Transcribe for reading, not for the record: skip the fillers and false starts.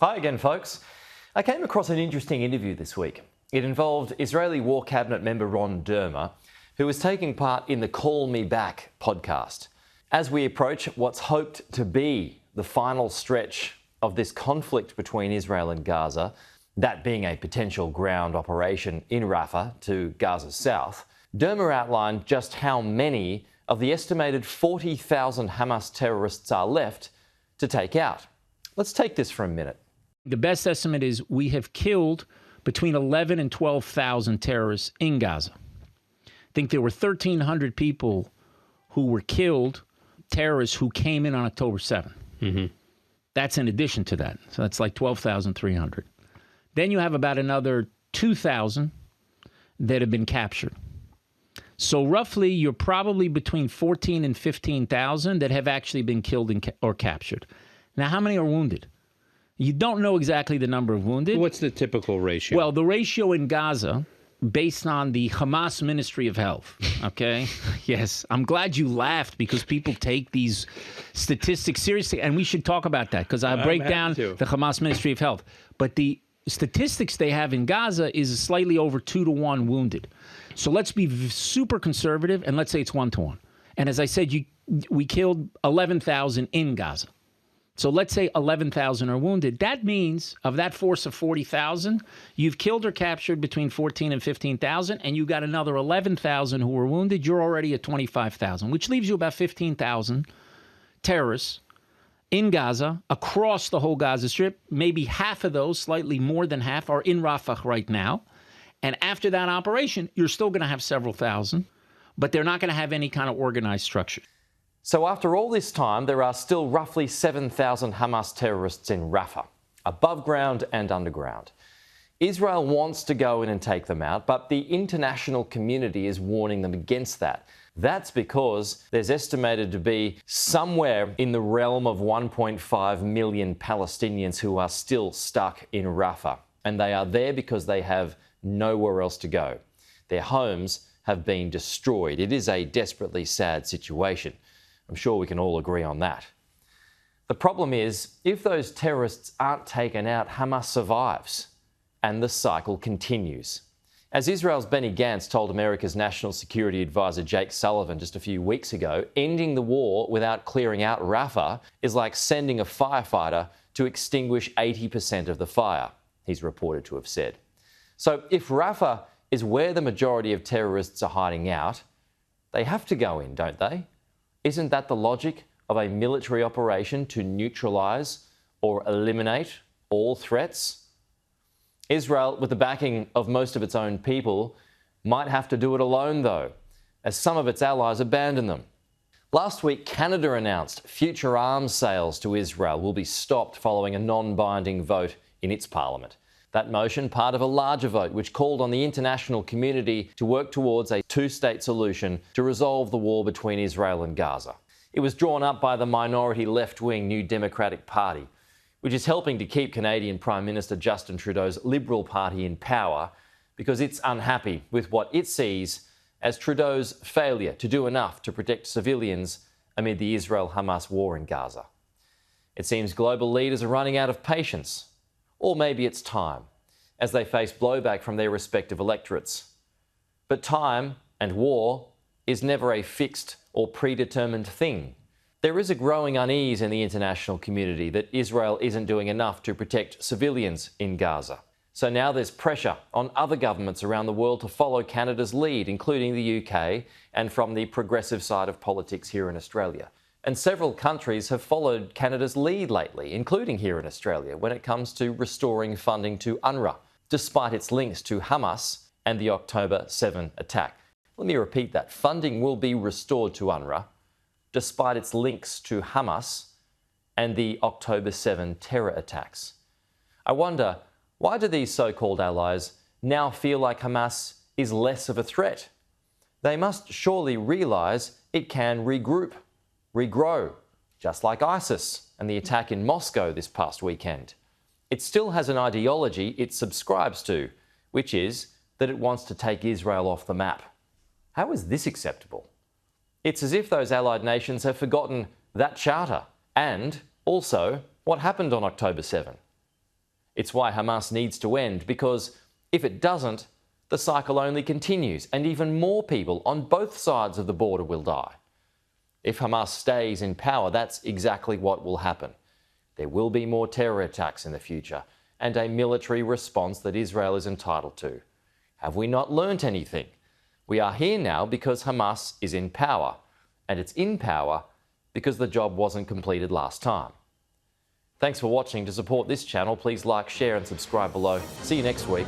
Hi again, folks. I came across an interesting interview this week. It involved Israeli War Cabinet member Ron Dermer, who was taking part in the Call Me Back podcast. As we approach what's hoped to be the final stretch of this conflict between Israel and Gaza, that being a potential ground operation in Rafah to Gaza's south, Dermer outlined just how many of the estimated 40,000 Hamas terrorists are left to take out. Let's take this for a minute. The best estimate is we have killed between 11 and 12,000 terrorists in Gaza. I think there were 1,300 people who were killed, terrorists who came in on October 7th. Mm-hmm. That's in addition to that. So that's like 12,300. Then you have about another 2,000 that have been captured. So roughly you're probably between 14 and 15,000 that have actually been killed or captured. Now, how many are wounded? You don't know exactly the number of wounded. What's the typical ratio? Well, the ratio in Gaza, based on the Hamas Ministry of Health, okay? Yes, I'm glad you laughed because people take these statistics seriously, and we should talk about that because I break down the Hamas Ministry of Health. But the statistics they have in Gaza is slightly over 2-to-1 wounded. So let's be super conservative, and let's say it's 1-to-1. And as I said, we killed 11,000 in Gaza. So let's say 11,000 are wounded. That means of that force of 40,000, you've killed or captured between 14 and 15,000, and you got another 11,000 who were wounded. You're already at 25,000, which leaves you about 15,000 terrorists in Gaza, across the whole Gaza Strip. Maybe half of those, slightly more than half, are in Rafah right now. And after that operation, you're still going to have several thousand, but they're not going to have any kind of organized structure. So after all this time, there are still roughly 7,000 Hamas terrorists in Rafah, above ground and underground. Israel wants to go in and take them out, but the international community is warning them against that. That's because there's estimated to be somewhere in the realm of 1.5 million Palestinians who are still stuck in Rafah. And they are there because they have nowhere else to go. Their homes have been destroyed. It is a desperately sad situation. I'm sure we can all agree on that. The problem is, if those terrorists aren't taken out, Hamas survives, and the cycle continues. As Israel's Benny Gantz told America's National Security Advisor Jake Sullivan just a few weeks ago, ending the war without clearing out Rafah is like sending a firefighter to extinguish 80% of the fire, he's reported to have said. So if Rafah is where the majority of terrorists are hiding out, they have to go in, don't they? Isn't that the logic of a military operation to neutralise or eliminate all threats? Israel, with the backing of most of its own people, might have to do it alone though, as some of its allies abandon them. Last week, Canada announced future arms sales to Israel will be stopped following a non-binding vote in its parliament. That motion, part of a larger vote which called on the international community to work towards a two-state solution to resolve the war between Israel and Gaza. It was drawn up by the minority left-wing New Democratic Party, which is helping to keep Canadian Prime Minister Justin Trudeau's Liberal Party in power because it's unhappy with what it sees as Trudeau's failure to do enough to protect civilians amid the Israel-Hamas war in Gaza. It seems global leaders are running out of patience. Or maybe it's time, as they face blowback from their respective electorates. But time and war is never a fixed or predetermined thing. There is a growing unease in the international community that Israel isn't doing enough to protect civilians in Gaza. So now there's pressure on other governments around the world to follow Canada's lead, including the UK and from the progressive side of politics here in Australia. And several countries have followed Canada's lead lately, including here in Australia, when it comes to restoring funding to UNRWA, despite its links to Hamas and the October 7 attack. Let me repeat that. Funding will be restored to UNRWA, despite its links to Hamas and the October 7 terror attacks. I wonder, why do these so-called allies now feel like Hamas is less of a threat? They must surely realise it can regroup, regrow, just like ISIS and the attack in Moscow this past weekend. It still has an ideology it subscribes to, which is that it wants to take Israel off the map. How is this acceptable? It's as if those allied nations have forgotten that charter and also what happened on October 7. It's why Hamas needs to end, because if it doesn't, the cycle only continues and even more people on both sides of the border will die. If Hamas stays in power, that's exactly what will happen. There will be more terror attacks in the future and a military response that Israel is entitled to. Have we not learnt anything? We are here now because Hamas is in power, and it's in power because the job wasn't completed last time. Thanks for watching. To support this channel, please like, share and subscribe below. See you next week.